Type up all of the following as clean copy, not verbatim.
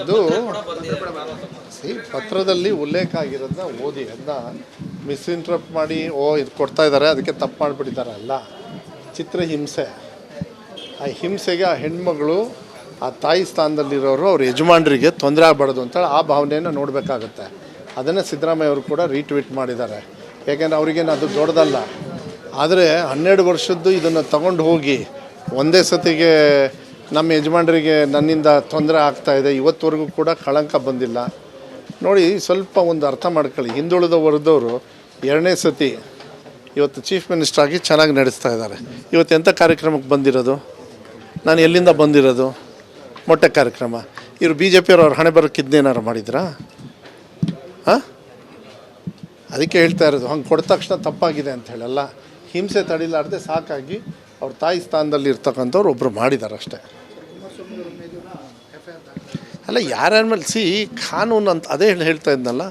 ಅದು ಪತ್ರದಲ್ಲಿ ಉಲ್ಲೇಖ ಆಗಿರೋದನ್ನ ಓದಿ ಅದನ್ನ ಮಿಸ್ಇಂಟ್ರಪ್ಟ್ ಮಾಡಿ ಇದು ಕೊಡ್ತಾ ಇದ್ದಾರೆ ಅದಕ್ಕೆ ತಪ್ಪು ಮಾಡಿಬಿಟ್ಟಿದ್ದಾರೆ ಅಲ್ಲ. ಚಿತ್ರಹಿಂಸೆ, ಆ ಹಿಂಸೆಗೆ ಆ ಹೆಣ್ಮಗಳು ಆ ತಾಯಿ ಸ್ಥಾನದಲ್ಲಿರೋರು ಅವ್ರ ಯಜಮಾನರಿಗೆ ತೊಂದರೆ ಆಗಬಾರ್ದು ಅಂತೇಳಿ ಆ ಭಾವನೆಯನ್ನು ನೋಡಬೇಕಾಗತ್ತೆ. ಅದನ್ನು ಸಿದ್ದರಾಮಯ್ಯ ಅವರು ಕೂಡ ರೀಟ್ವೀಟ್ ಮಾಡಿದ್ದಾರೆ. ಯಾಕೆಂದರೆ ಅವ್ರಿಗೇನು ಅದು ದೊಡ್ಡದಲ್ಲ. ಆದರೆ 12 ವರ್ಷದ್ದು ಇದನ್ನು ತಗೊಂಡು ಹೋಗಿ ಒಂದೇ ಸತಿಗೆ ನಮ್ಮ ಯಜಮಾನರಿಗೆ ನನ್ನಿಂದ ತೊಂದರೆ ಆಗ್ತಾಯಿದೆ, ಇವತ್ತುವರೆಗೂ ಕೂಡ ಕಳಂಕ ಬಂದಿಲ್ಲ ನೋಡಿ. ಸ್ವಲ್ಪ ಒಂದು ಅರ್ಥ ಮಾಡ್ಕೊಳ್ಳಿ. ಹಿಂದುಳಿದ ವರ್ಗದವರು 2ನೇ ಸತಿ ಇವತ್ತು ಚೀಫ್ ಮಿನಿಸ್ಟರ್ ಆಗಿ ಚೆನ್ನಾಗಿ ನಡೆಸ್ತಾ ಇದ್ದಾರೆ. ಇವತ್ತು ಎಂಥ ಕಾರ್ಯಕ್ರಮಕ್ಕೆ ಬಂದಿರೋದು? ನಾನು ಎಲ್ಲಿಂದ ಬಂದಿರೋದು? ಮೊಟ್ಟೆ ಕಾರ್ಯಕ್ರಮ. ಇವರು BJP ಅವ್ರ ಹಣೆ ಬರೋಕ್ಕೆ ಇದನ್ನೇನಾರು ಮಾಡಿದ್ರಾ? ಅದಕ್ಕೆ ಹೇಳ್ತಾ ಇರೋದು ಹಂಗೆ ಕೊಟ್ಟ ತಕ್ಷಣ ತಪ್ಪಾಗಿದೆ ಅಂತ ಹೇಳಲ್ಲ. ಹಿಂಸೆ ತಡಿಲಾರ್ದೆ ಸಾಕಾಗಿ ಅವ್ರ ತಾಯಿ ಸ್ಥಾನದಲ್ಲಿ ಇರ್ತಕ್ಕಂಥವ್ರು ಒಬ್ಬರು ಮಾಡಿದ್ದಾರೆ ಅಷ್ಟೇ. ಅಲ್ಲ, ಯಾರ್ಯಾರ ಮೇಲೆ ಕಾನೂನು ಅಂತ ಅದೇ ಹೇಳ್ತಾ ಇದ್ನಲ್ಲ,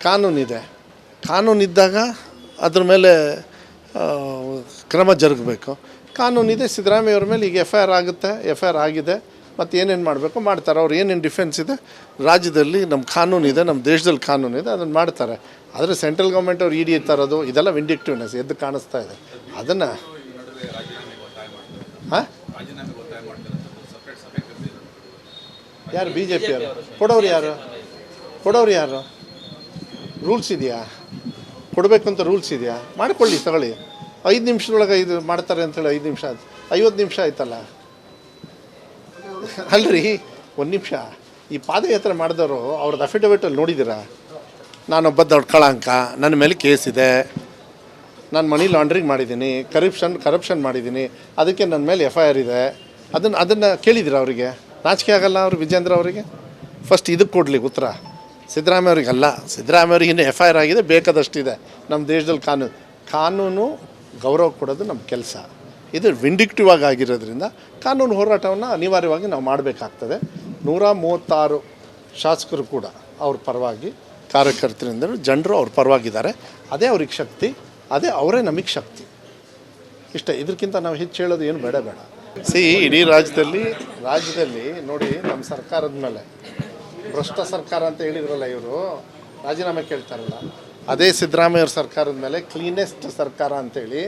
ಕಾನೂನಿದೆ. ಕಾನೂನಿದ್ದಾಗ ಅದ್ರ ಮೇಲೆ ಕ್ರಮ ಜರುಗಬೇಕು. ಕಾನೂನಿದೆ. ಸಿದ್ದರಾಮಯ್ಯವ್ರ ಮೇಲೆ ಈಗ FIR ಆಗುತ್ತೆ, FIR ಆಗಿದೆ. ಮತ್ತು ಏನೇನು ಮಾಡಬೇಕು ಮಾಡ್ತಾರೆ. ಅವ್ರು ಏನೇನು ಡಿಫೆನ್ಸ್ ಇದೆ ರಾಜ್ಯದಲ್ಲಿ, ನಮ್ಮ ಕಾನೂನಿದೆ, ನಮ್ಮ ದೇಶದಲ್ಲಿ ಕಾನೂನಿದೆ, ಅದನ್ನು ಮಾಡ್ತಾರೆ. ಆದರೆ ಸೆಂಟ್ರಲ್ ಗೌರ್ಮೆಂಟ್ ಅವ್ರು ED ತರೋದು ಇದೆಲ್ಲ ವಿಂಡಿಕ್ಟಿವ್ನೆಸ್ ಎದ್ದು ಕಾಣಿಸ್ತಾ ಇದೆ. ಅದನ್ನು ಯಾರು BJP ಅವರು ಕೊಡೋರು ಯಾರು? ರೂಲ್ಸ್ ಇದೆಯಾ? ಕೊಡಬೇಕು ಅಂತ ರೂಲ್ಸ್ ಇದೆಯಾ? ಮಾಡ್ಕೊಳ್ಳಿ, ತಗೊಳ್ಳಿ. 5 ನಿಮಿಷದೊಳಗೆ ಇದು ಮಾಡ್ತಾರೆ ಅಂತೇಳಿ 5 ನಿಮಿಷ 50 ನಿಮಿಷ ಆಯ್ತಲ್ಲ. ಅಲ್ರಿ, 1 ನಿಮಿಷ. ಈ ಪಾದಯಾತ್ರೆ ಮಾಡಿದವರು ಅವ್ರದ್ದು ಅಫಿಡವಿಟಲ್ಲಿ ನೋಡಿದ್ದೀರಾ? ನಾನೊಬ್ಬ ದೊಡ್ಡ ಕಳಂಕ, ನನ್ನ ಮೇಲೆ ಕೇಸ್ ಇದೆ, ನಾನು ಮನಿ ಲಾಂಡ್ರಿಂಗ್ ಮಾಡಿದ್ದೀನಿ, ಕರಪ್ಷನ್ ಮಾಡಿದ್ದೀನಿ, ಅದಕ್ಕೆ ನನ್ನ ಮೇಲೆ FIR ಇದೆ. ಅದನ್ನು ಕೇಳಿದ್ದೀರಾ ಅವರಿಗೆ? ನಾಚಿಕೆ ಆಗಲ್ಲ ಅವರು ವಿಜೇಂದ್ರ ಅವರಿಗೆ? ಫಸ್ಟ್ ಇದಕ್ಕೆ ಕೊಡಲಿ ಉತ್ತರ. ಸಿದ್ದರಾಮಯ್ಯ ಅವ್ರಿಗಲ್ಲ. ಸಿದ್ದರಾಮಯ್ಯ ಅವ್ರಿಗೆ ಇನ್ನೂ FIR ಆಗಿದೆ, ಬೇಕಾದಷ್ಟಿದೆ. ನಮ್ಮ ದೇಶದಲ್ಲಿ ಕಾನೂನು ಗೌರವ ಕೊಡೋದು ನಮ್ಮ ಕೆಲಸ. ಇದು ವಿಂಡಿಕ್ಟಿವ್ ಆಗಿರೋದ್ರಿಂದ ಕಾನೂನು ಹೋರಾಟವನ್ನು ಅನಿವಾರ್ಯವಾಗಿ ನಾವು ಮಾಡಬೇಕಾಗ್ತದೆ. 136 ಶಾಸಕರು ಕೂಡ ಅವ್ರ ಪರವಾಗಿ, ಕಾರ್ಯಕರ್ತರಿಂದ ಜನರು ಅವ್ರ ಪರವಾಗಿದ್ದಾರೆ. ಅದೇ ಅವ್ರಿಗೆ ಶಕ್ತಿ, ಅದೇ ಅವರೇ ನಮಗೆ ಶಕ್ತಿ. ಇಷ್ಟೇ. ಇದಕ್ಕಿಂತ ನಾವು ಹೆಚ್ಚು ಹೇಳೋದು ಏನು ಬೇಡ. ಇಡೀ ರಾಜ್ಯದಲ್ಲಿ ನೋಡಿ, ನಮ್ಮ ಸರ್ಕಾರದ ಮೇಲೆ ಭ್ರಷ್ಟ ಸರ್ಕಾರ ಅಂತ ಹೇಳಿದ್ರಲ್ಲ ಇವರು, ರಾಜೀನಾಮೆ ಕೇಳ್ತಾರಲ್ಲ, ಅದೇ ಸಿದ್ದರಾಮಯ್ಯ ಅವ್ರ ಸರ್ಕಾರದ ಮೇಲೆ ಕ್ಲೀನೆಸ್ಟ್ ಸರ್ಕಾರ ಅಂತೇಳಿ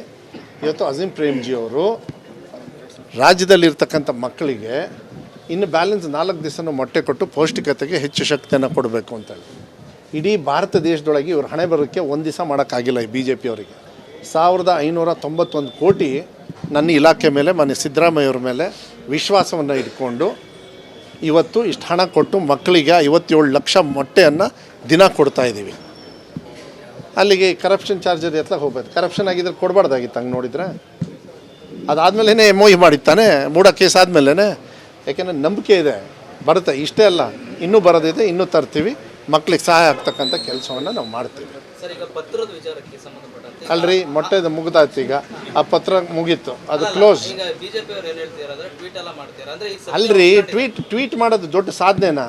ಇವತ್ತು ಅಜೀಂ ಪ್ರೇಮ್ಜಿ ಅವರು ರಾಜ್ಯದಲ್ಲಿರ್ತಕ್ಕಂಥ ಮಕ್ಕಳಿಗೆ ಇನ್ನು ಬ್ಯಾಲೆನ್ಸ್ 4 ದಿವಸನೂ ಮೊಟ್ಟೆ ಕೊಟ್ಟು ಪೌಷ್ಟಿಕತೆಗೆ ಹೆಚ್ಚು ಶಕ್ತಿಯನ್ನು ಕೊಡಬೇಕು ಅಂತೇಳಿ ಇಡೀ ಭಾರತ ದೇಶದೊಳಗೆ ಇವ್ರು ಹಣೆ ಬರೋಕ್ಕೆ ಒಂದು ದಿವಸ ಮಾಡೋಕ್ಕಾಗಿಲ್ಲ ಈ BJP ಅವರಿಗೆ. 1591 ಕೋಟಿ ನನ್ನ ಇಲಾಖೆ ಮೇಲೆ, ಮನೆ ಸಿದ್ದರಾಮಯ್ಯವ್ರ ಮೇಲೆ ವಿಶ್ವಾಸವನ್ನು ಇಟ್ಕೊಂಡು ಇವತ್ತು ಇಷ್ಟು ಹಣ ಕೊಟ್ಟು ಮಕ್ಕಳಿಗೆ 57 ಲಕ್ಷ ಮೊಟ್ಟೆಯನ್ನು ದಿನ ಕೊಡ್ತಾಯಿದ್ದೀವಿ. ಅಲ್ಲಿಗೆ ಕರಪ್ಷನ್ ಚಾರ್ಜರ್ ಎತ್ತಲಾಗ ಹೋಗ್ಬೇಕು. ಕರಪ್ಷನ್ ಆಗಿದ್ರೆ ಕೊಡಬಾರ್ದಾಗಿತ್ತು. ಹಂಗೆ ನೋಡಿದರೆ ಅದಾದಮೇಲೆ MOU ಮಾಡಿತ್ತಾನೆ, ಮೂಡ ಕೇಸ್ ಆದಮೇಲೆ. ಯಾಕೆಂದರೆ ನಂಬಿಕೆ ಇದೆ, ಬರುತ್ತೆ. ಇಷ್ಟೇ ಅಲ್ಲ, ಇನ್ನೂ ಬರೋದಿದೆ, ಇನ್ನೂ ತರ್ತೀವಿ. ಮಕ್ಕಳಿಗೆ ಸಹಾಯ ಆಗ್ತಕ್ಕಂಥ ಕೆಲಸವನ್ನು ನಾವು ಮಾಡ್ತೀವಿ. ಅಲ್ರಿ, ಮೊಟ್ಟೆದು ಮುಗ್ದಾಯ್ತು. ಈಗ ಆ ಪತ್ರ ಮುಗೀತು, ಅದು ಕ್ಲೋಸ್. ಅಲ್ರಿ, ಟ್ವೀಟ್ ಮಾಡೋದು ದೊಡ್ಡ ಸಾಧನೆನಾ?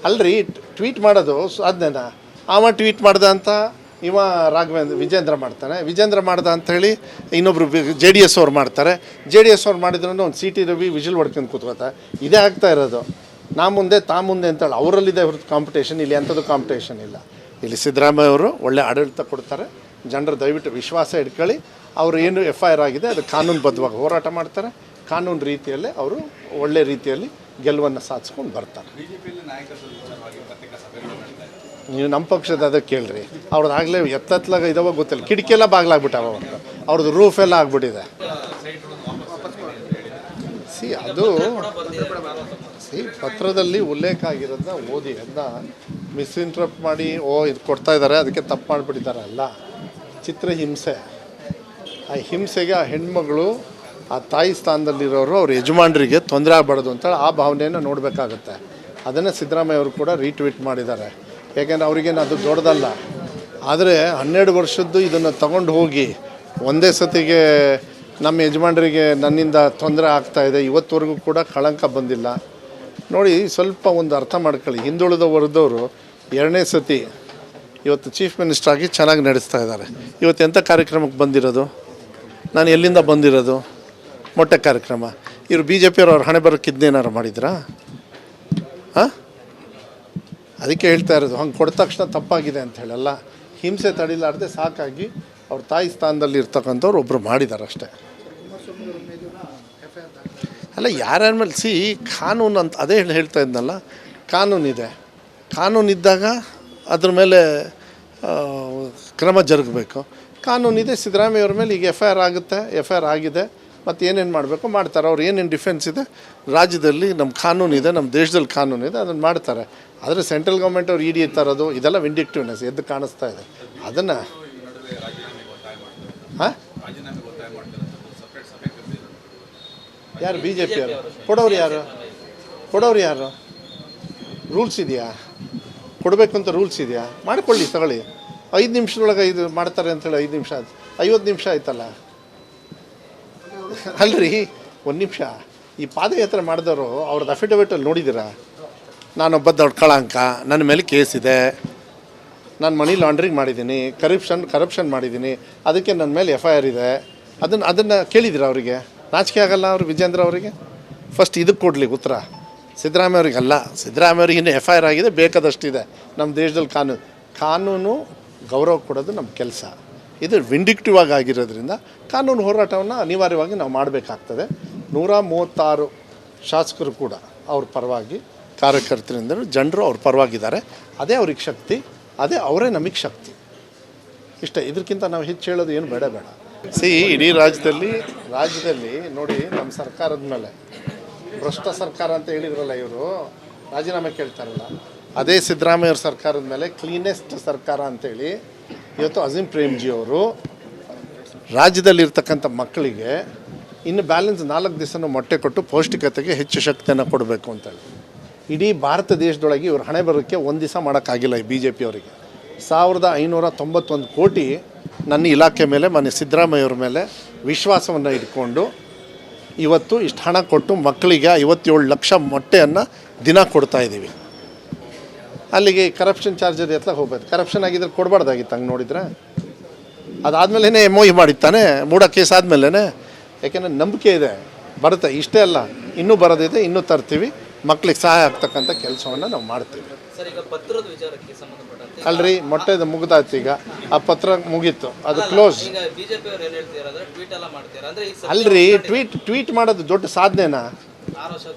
ಅಲ್ರಿ, ಟ್ವೀಟ್ ಮಾಡೋದು ಸಾಧನೆನಾ? ಟ್ವೀಟ್ ಮಾಡ್ದ ಅಂತ ವಿಜೇಂದ್ರ ಮಾಡ್ತಾನೆ. ವಿಜೇಂದ್ರ ಮಾಡ್ದ ಅಂಥೇಳಿ ಇನ್ನೊಬ್ರು JDS ಅವ್ರು ಮಾಡ್ತಾರೆ. JDS ಅವ್ರು ಮಾಡಿದ್ರೂ ಒಂದು CT ರವಿ ವಿಜಿಲ್ ಹೊಡ್ಕೊಂಡು ಕೂತ್ಕೋತಾರೆ. ಇದೇ ಆಗ್ತಾ ಇರೋದು. ನಾ ಮುಂದೆ ತಾ ಮುಂದೆ ಅಂತೇಳಿ ಅವರಲ್ಲಿದೆ ಹೊರತು ಕಾಂಪಿಟೇಷನ್. ಇಲ್ಲಿ ಅಂಥದ್ದು ಕಾಂಪಿಟೇಷನ್ ಇಲ್ಲ. ಇಲ್ಲಿ ಸಿದ್ದರಾಮಯ್ಯ ಅವರು ಒಳ್ಳೆ ಆಡಳಿತ ಕೊಡ್ತಾರೆ. ಜನರು ದಯವಿಟ್ಟು ವಿಶ್ವಾಸ ಇಟ್ಕೊಳ್ಳಿ. ಅವರು ಏನು FIR ಆಗಿದೆ ಅದು ಕಾನೂನುಬದ್ಧವಾಗಿ ಹೋರಾಟ ಮಾಡ್ತಾರೆ. ಕಾನೂನು ರೀತಿಯಲ್ಲೇ ಅವರು ಒಳ್ಳೆ ರೀತಿಯಲ್ಲಿ ಗೆಲುವನ್ನು ಸಾಧಿಸ್ಕೊಂಡು ಬರ್ತಾರೆ. ನೀವು ನಮ್ಮ ಪಕ್ಷದ ಅದಕ್ಕೆ ಕೇಳ್ರಿ. ಅವ್ರದ್ದು ಆಗಲೇ ಎತ್ತತ್ಲಾಗ ಇದಾವ ಗೊತ್ತಿಲ್ಲ. ಕಿಟಕಿಯೆಲ್ಲ ಬಾಗ್ಲಾಗ್ಬಿಟ್ಟಾವ. ಅವ್ರದ್ದು ರೂಫ್ ಎಲ್ಲ ಆಗ್ಬಿಟ್ಟಿದೆ. ಅದು ಪತ್ರದಲ್ಲಿ ಉಲ್ಲೇಖ ಆಗಿರೋದನ್ನ ಓದಿ ಅದನ್ನ ಮಿಸ್ಇಂಟ್ರಪ್ಟ್ ಮಾಡಿ ಇದು ಕೊಡ್ತಾ ಇದ್ದಾರೆ ಅದಕ್ಕೆ ತಪ್ಪು ಮಾಡಿಬಿಟ್ಟಿದ್ದಾರೆ ಅಲ್ಲ. ಚಿತ್ರಹಿಂಸೆ, ಆ ಹಿಂಸೆಗೆ ಆ ಹೆಣ್ಮಗಳು ಆ ತಾಯಿ ಸ್ಥಾನದಲ್ಲಿರೋರು ಅವ್ರ ಯಜಮಾನರಿಗೆ ತೊಂದರೆ ಆಗಬಾರ್ದು ಅಂತೇಳಿ ಆ ಭಾವನೆಯನ್ನು ನೋಡಬೇಕಾಗತ್ತೆ. ಅದನ್ನು ಸಿದ್ದರಾಮಯ್ಯ ಅವರು ಕೂಡ ರೀಟ್ವೀಟ್ ಮಾಡಿದ್ದಾರೆ. ಯಾಕೆಂದರೆ ಅವ್ರಿಗೇನು ಅದು ದೊಡ್ಡದಲ್ಲ. ಆದರೆ 12 ವರ್ಷದ್ದು ಇದನ್ನು ತಗೊಂಡು ಹೋಗಿ ಒಂದೇ ಸತಿಗೆ ನಮ್ಮ ಯಜಮಾನರಿಗೆ ನನ್ನಿಂದ ತೊಂದರೆ ಆಗ್ತಾಯಿದೆ, ಇವತ್ತುವರೆಗೂ ಕೂಡ ಕಳಂಕ ಬಂದಿಲ್ಲ ನೋಡಿ. ಸ್ವಲ್ಪ ಒಂದು ಅರ್ಥ ಮಾಡ್ಕೊಳ್ಳಿ. ಹಿಂದುಳಿದ ವರ್ಗದವರು 2ನೇ ಸತಿ ಇವತ್ತು ಚೀಫ್ ಮಿನಿಸ್ಟರ್ ಆಗಿ ಚೆನ್ನಾಗಿ ನಡೆಸ್ತಾ ಇದ್ದಾರೆ. ಇವತ್ತು ಎಂಥ ಕಾರ್ಯಕ್ರಮಕ್ಕೆ ಬಂದಿರೋದು? ನಾನು ಎಲ್ಲಿಂದ ಬಂದಿರೋದು? ಮೊಟ್ಟೆ ಕಾರ್ಯಕ್ರಮ. ಇವರು ಬಿ ಜೆ ಪಿಯವ್ರು ಅವ್ರ ಹಣೆ ಬರೋಕ್ಕಿದ್ನೇನಾರು ಮಾಡಿದ್ರಾ? ಹಾಂ, ಅದಕ್ಕೆ ಹೇಳ್ತಾ ಇರೋದು ಹಂಗೆ ಕೊಟ್ಟ ತಕ್ಷಣ ತಪ್ಪಾಗಿದೆ ಅಂತ ಹೇಳಲ್ಲ. ಹಿಂಸೆ ತಡಿಲಾರ್ದೆ ಸಾಕಾಗಿ ಅವ್ರ ತಾಯಿ ಸ್ಥಾನದಲ್ಲಿ ಇರ್ತಕ್ಕಂಥವ್ರು ಒಬ್ಬರು ಮಾಡಿದ್ದಾರೆ ಅಷ್ಟೇ. ಅಲ್ಲ, ಯಾರ್ಯಾರ ಮೇಲೆ ಕಾನೂನು ಅಂತ ಅದೇ ಹೇಳ್ತಾ ಇದ್ನಲ್ಲ, ಕಾನೂನಿದೆ. ಕಾನೂನಿದ್ದಾಗ ಅದ್ರ ಮೇಲೆ ಕ್ರಮ ಜರುಗಬೇಕು. ಕಾನೂನಿದೆ. ಸಿದ್ದರಾಮಯ್ಯವ್ರ ಮೇಲೆ ಈಗ ಎಫ್ ಐ ಆರ್ ಆಗುತ್ತೆ, ಎಫ್ ಐ ಆರ್ ಆಗಿದೆ. ಮತ್ತು ಏನೇನು ಮಾಡಬೇಕು ಮಾಡ್ತಾರೆ. ಅವ್ರು ಏನೇನು ಡಿಫೆನ್ಸ್ ಇದೆ ರಾಜ್ಯದಲ್ಲಿ, ನಮ್ಮ ಕಾನೂನಿದೆ, ನಮ್ಮ ದೇಶದಲ್ಲಿ ಕಾನೂನಿದೆ, ಅದನ್ನು ಮಾಡ್ತಾರೆ. ಆದರೆ ಸೆಂಟ್ರಲ್ ಗೌರ್ಮೆಂಟ್ ಅವ್ರು ಇಡಿ ತರೋದು ಇದೆಲ್ಲ ವಿಂಡಿಕ್ಟಿವ್ನೆಸ್ ಎದ್ದು ಕಾಣಿಸ್ತಾ ಇದೆ. ಅದನ್ನು ಹಾಂ, ಯಾರು ಬಿ ಜೆ ಪಿಯವರು ಕೊಡೋರು ಯಾರು? ರೂಲ್ಸ್ ಇದೆಯಾ? ಕೊಡಬೇಕು ಅಂತ ರೂಲ್ಸ್ ಇದೆಯಾ? ಮಾಡ್ಕೊಳ್ಳಿ, ತಗೊಳ್ಳಿ. 5 ನಿಮಿಷದೊಳಗೆ ಇದು ಮಾಡ್ತಾರೆ ಅಂತೇಳಿ 5 ನಿಮಿಷ 50 ನಿಮಿಷ ಆಯ್ತಲ್ಲ. ಅಲ್ರಿ, ಒಂದು ನಿಮಿಷ. ಈ ಪಾದಯಾತ್ರೆ ಮಾಡಿದವರು ಅವ್ರದ್ದು ಅಫಿಡವಿಟಲ್ಲಿ ನೋಡಿದ್ದೀರಾ? ನಾನೊಬ್ಬ ದೊಡ್ಡ ಕಳಂಕ, ನನ್ನ ಮೇಲೆ ಕೇಸ್ ಇದೆ, ನಾನು ಮನಿ ಲಾಂಡ್ರಿಂಗ್ ಮಾಡಿದ್ದೀನಿ, ಕರಪ್ಷನ್ ಮಾಡಿದ್ದೀನಿ, ಅದಕ್ಕೆ ನನ್ನ ಮೇಲೆ ಎಫ್ ಐ ಆರ್ ಇದೆ. ಅದನ್ನು ಕೇಳಿದಿರ ಅವರಿಗೆ? ನಾಚಿಕೆ ಆಗಲ್ಲ ಅವರು ವಿಜೇಂದ್ರ ಅವರಿಗೆ? ಫಸ್ಟ್ ಇದಕ್ಕೆ ಕೊಡಲಿ ಉತ್ತರ. ಸಿದ್ದರಾಮಯ್ಯ ಅವ್ರಿಗಲ್ಲ. ಸಿದ್ದರಾಮಯ್ಯವ್ರಿಗೆ ಇನ್ನೂ ಎಫ್ ಐ ಆರ್ ಆಗಿದೆ, ಬೇಕಾದಷ್ಟಿದೆ. ನಮ್ಮ ದೇಶದಲ್ಲಿ ಕಾನೂನು ಗೌರವ ಕೊಡೋದು ನಮ್ಮ ಕೆಲಸ. ಇದು ವಿಂಡಿಕ್ಟಿವ್ ಆಗಿರೋದ್ರಿಂದ ಕಾನೂನು ಹೋರಾಟವನ್ನು ಅನಿವಾರ್ಯವಾಗಿ ನಾವು ಮಾಡಬೇಕಾಗ್ತದೆ. 136 ಶಾಸಕರು ಕೂಡ ಅವ್ರ ಪರವಾಗಿ, ಕಾರ್ಯಕರ್ತರಿಂದ ಜನರು ಅವ್ರ ಪರವಾಗಿದ್ದಾರೆ. ಅದೇ ಅವ್ರಿಗೆ ಶಕ್ತಿ, ಅದೇ ಅವರೇ ನಮಗೆ ಶಕ್ತಿ. ಇಷ್ಟ. ಇದಕ್ಕಿಂತ ನಾವು ಹೆಚ್ಚು ಹೇಳೋದು ಏನು ಬೇಡ. ಇಡೀ ರಾಜ್ಯದಲ್ಲಿ ನೋಡಿ, ನಮ್ಮ ಸರ್ಕಾರದ ಮೇಲೆ ಭ್ರಷ್ಟ ಸರ್ಕಾರ ಅಂತ ಹೇಳಿದ್ರಲ್ಲ ಇವರು, ರಾಜೀನಾಮೆ ಕೇಳ್ತಾರಲ್ಲ, ಅದೇ ಸಿದ್ದರಾಮಯ್ಯವ್ರ ಸರ್ಕಾರದ ಮೇಲೆ ಕ್ಲೀನೆಸ್ಟ್ ಸರ್ಕಾರ ಅಂತೇಳಿ ಇವತ್ತು ಅಜೀಂ ಪ್ರೇಮ್ಜಿ ಅವರು ರಾಜ್ಯದಲ್ಲಿರ್ತಕ್ಕಂಥ ಮಕ್ಕಳಿಗೆ ಇನ್ನು ಬ್ಯಾಲೆನ್ಸ್ 4 ದಿವಸನೂ ಮೊಟ್ಟೆ ಕೊಟ್ಟು ಪೌಷ್ಟಿಕತೆಗೆ ಹೆಚ್ಚು ಶಕ್ತಿಯನ್ನು ಕೊಡಬೇಕು ಅಂತೇಳಿ ಇಡೀ ಭಾರತ ದೇಶದೊಳಗೆ ಇವ್ರು ಹಣೆ ಬರೋಕ್ಕೆ ಒಂದು ದಿವಸ ಮಾಡೋಕ್ಕಾಗಿಲ್ಲ ಈ ಬಿ ಜೆ ಪಿಯವರಿಗೆ. 1591 ಕೋಟಿ ನನ್ನ ಇಲಾಖೆ ಮೇಲೆ, ಮನೆ ಸಿದ್ದರಾಮಯ್ಯವ್ರ ಮೇಲೆ ವಿಶ್ವಾಸವನ್ನು ಇಟ್ಕೊಂಡು ಇವತ್ತು ಇಷ್ಟು ಹಣ ಕೊಟ್ಟು ಮಕ್ಕಳಿಗೆ 57 ಲಕ್ಷ ಮೊಟ್ಟೆಯನ್ನು ದಿನ ಕೊಡ್ತಾಯಿದ್ದೀವಿ. ಅಲ್ಲಿಗೆ ಕರಪ್ಷನ್ ಚಾರ್ಜರ್ ಎತ್ತಲಾಗ ಹೋಗ್ಬೇಕು. ಕರಪ್ಷನ್ ಆಗಿದ್ರೆ ಕೊಡಬಾರ್ದಾಗಿತ್ತು. ಹಂಗೆ ನೋಡಿದ್ರೆ ಅದಾದಮೇಲೆ MOU ಮಾಡಿತ್ತಾನೆ, ಮೂಡ ಕೇಸ್ ಆದಮೇಲೆ. ಯಾಕೆಂದರೆ ನಂಬಿಕೆ ಇದೆ, ಬರುತ್ತೆ. ಇಷ್ಟೇ ಅಲ್ಲ, ಇನ್ನೂ ಬರೋದಿದೆ, ಇನ್ನೂ ತರ್ತೀವಿ. ಮಕ್ಳಿಗೆ ಸಹಾಯ ಆಗ್ತಕ್ಕಂಥ ಕೆಲಸವನ್ನು ನಾವು ಮಾಡ್ತೀವಿ. ಅಲ್ರಿ, ಮೊಟ್ಟೆದು ಮುಗ್ದಾಯ್ತು. ಈಗ ಆ ಪತ್ರ ಮುಗೀತು, ಅದು ಕ್ಲೋಸ್. ಅಲ್ರಿ, ಟ್ವೀಟ್ ಮಾಡೋದು ದೊಡ್ಡ ಸಾಧನೆನಾ?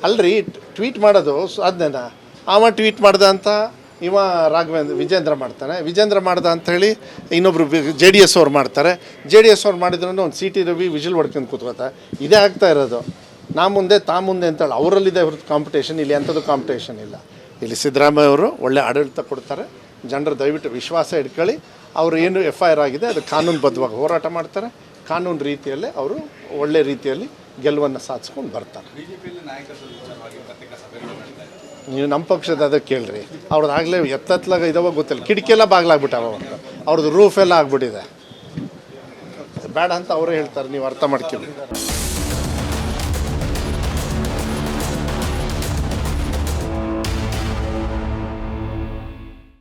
ಅಲ್ರಿ, ಟ್ವೀಟ್ ಮಾಡೋದು ಸಾಧನೆನಾ? ಅವ ಟ್ವೀಟ್ ಮಾಡ್ದ ಅಂತ ಇವ ವಿಜೇಂದ್ರ ಮಾಡ್ದ ಅಂಥೇಳಿ ಇನ್ನೊಬ್ರು JDS ಅವ್ರು ಮಾಡ್ತಾರೆ. JDS ಅವ್ರು ಮಾಡಿದ್ರು ಒಂದು CT ರವಿ ವಿಜಿಲ್ ಹೊಡ್ಕೊಂಡು ಕೂತ್ಕೋತಾರೆ. ಇದೇ ಆಗ್ತಾ ಇರೋದು. ನಾ ಮುಂದೆ ತಾ ಮುಂದೆ ಅಂತೇಳಿ ಅವರಲ್ಲಿದೆ ಹೊರತು ಕಾಂಪಿಟೇಷನ್. ಇಲ್ಲಿ ಅಂಥದ್ದು ಕಾಂಪಿಟೇಷನ್ ಇಲ್ಲ. ಇಲ್ಲಿ ಸಿದ್ದರಾಮಯ್ಯ ಅವರು ಒಳ್ಳೆ ಆಡಳಿತ ಕೊಡ್ತಾರೆ. ಜನರು ದಯವಿಟ್ಟು ವಿಶ್ವಾಸ ಇಟ್ಕೊಳ್ಳಿ. ಅವರು ಏನು FIR ಆಗಿದೆ ಅದು ಕಾನೂನುಬದ್ಧವಾಗಿ ಹೋರಾಟ ಮಾಡ್ತಾರೆ. ಕಾನೂನು ರೀತಿಯಲ್ಲೇ ಅವರು ಒಳ್ಳೆ ರೀತಿಯಲ್ಲಿ ಗೆಲುವನ್ನು ಸಾಧಿಸ್ಕೊಂಡು ಬರ್ತಾರೆ. ನೀವು ನಮ್ಮ ಪಕ್ಷದ ಅದಕ್ಕೆ ಕೇಳ್ರಿ. ಅವ್ರದ್ದು ಆಗಲೇ ಎತ್ತತ್ಲಾಗ ಇದಾವ ಗೊತ್ತಿಲ್ಲ, ಕಿಟಕಿಯೆಲ್ಲ ಬಾಗ್ಲಾಗ್ಬಿಟ್ಟಾವ, ಅವ್ರದ್ದು ರೂಫ್ ಎಲ್ಲ ಆಗ್ಬಿಟ್ಟಿದೆ. ಬೇಡ ಅಂತ ಅವರೇ ಹೇಳ್ತಾರೆ, ನೀವು ಅರ್ಥ ಮಾಡ್ಕೊಳ್ಳಿ.